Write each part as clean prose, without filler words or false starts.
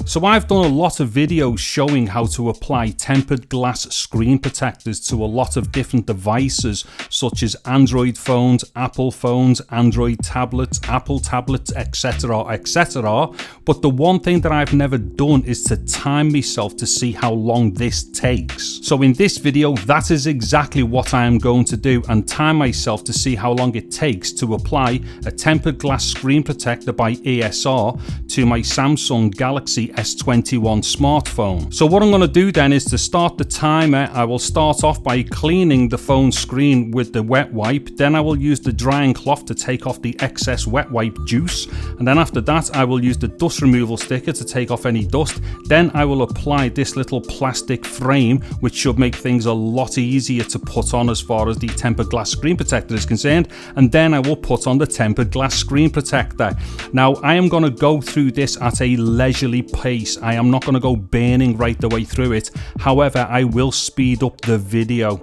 So I've done a lot of videos showing how to apply tempered glass screen protectors to a lot of different devices such as Android phones, Apple phones, Android tablets, Apple tablets, etc, etc. But the one thing that I've never done is to time myself to see how long this takes. So in this video, that is exactly what I am going to do, and time myself to see how long it takes to apply a tempered glass screen protector by ESR to my Samsung Galaxy S21 smartphone. So what I'm going to do then is to start the timer. I will start off by cleaning the phone screen with the wet wipe. Then I will use the drying cloth to take off the excess wet wipe juice. And then after that, I will use the dust removal sticker to take off any dust. Then I will apply this little plastic frame, which should make things a lot easier to put on as far as the tempered glass screen protector is concerned. And then I will put on the tempered glass screen protector. Now I am going to go through this at a leisurely pace. I am not going to go burning right the way through it. However, I will speed up the video.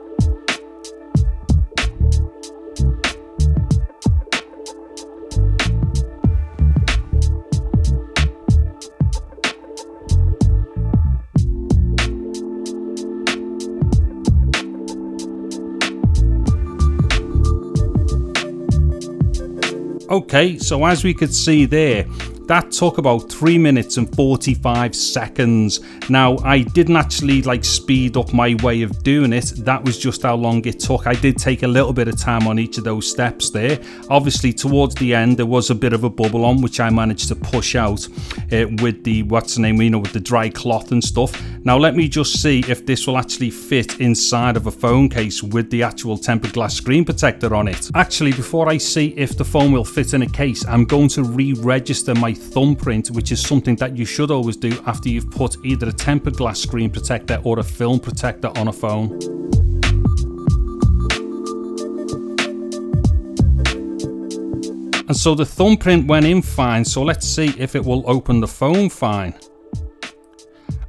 Okay, so as we could see there, that took about 3 minutes and 45 seconds. Now, I didn't actually speed up my way of doing it. That was just how long it took. I did take a little bit of time on each of those steps there. Obviously, towards the end, there was a bit of a bubble on, which I managed to push out with the, with the dry cloth and stuff. Now, let me just see if this will actually fit inside of a phone case with the actual tempered glass screen protector on it. Actually, before I see if the phone will fit in a case, I'm going to re-register my thumbprint, which is something that you should always do after you've put either a tempered glass screen protector or a film protector on a phone. And so the thumbprint went in fine, so let's see if it will open the phone fine.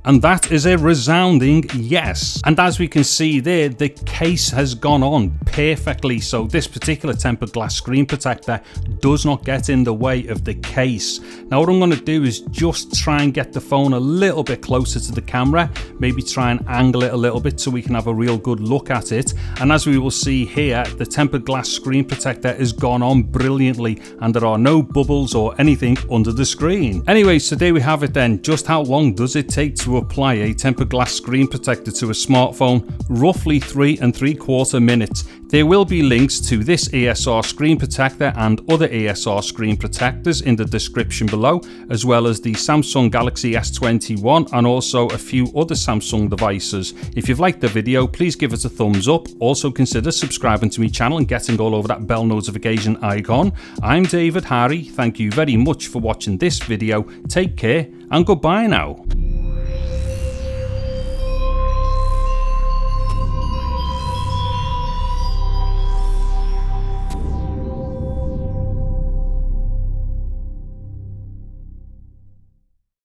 And that is a resounding yes. And as we can see there, the case has gone on perfectly. So this particular tempered glass screen protector does not get in the way of the case. Now what I'm going to do is just try and get the phone a little bit closer to the camera, maybe try and angle it a little bit so we can have a real good look at it. And as we will see here, the tempered glass screen protector has gone on brilliantly and there are no bubbles or anything under the screen. Anyway, so there we have it then. Just how long does it take to apply a tempered glass screen protector to a smartphone? Roughly 3 3/4 minutes. There will be links to this ESR screen protector and other ESR screen protectors in the description below, as well as the Samsung Galaxy S21 and also a few other Samsung devices. If you've liked the video, please give us a thumbs up. Also consider subscribing to my channel and getting all over that bell notification icon. I'm David Harry. Thank you very much for watching this video. Take care and goodbye now.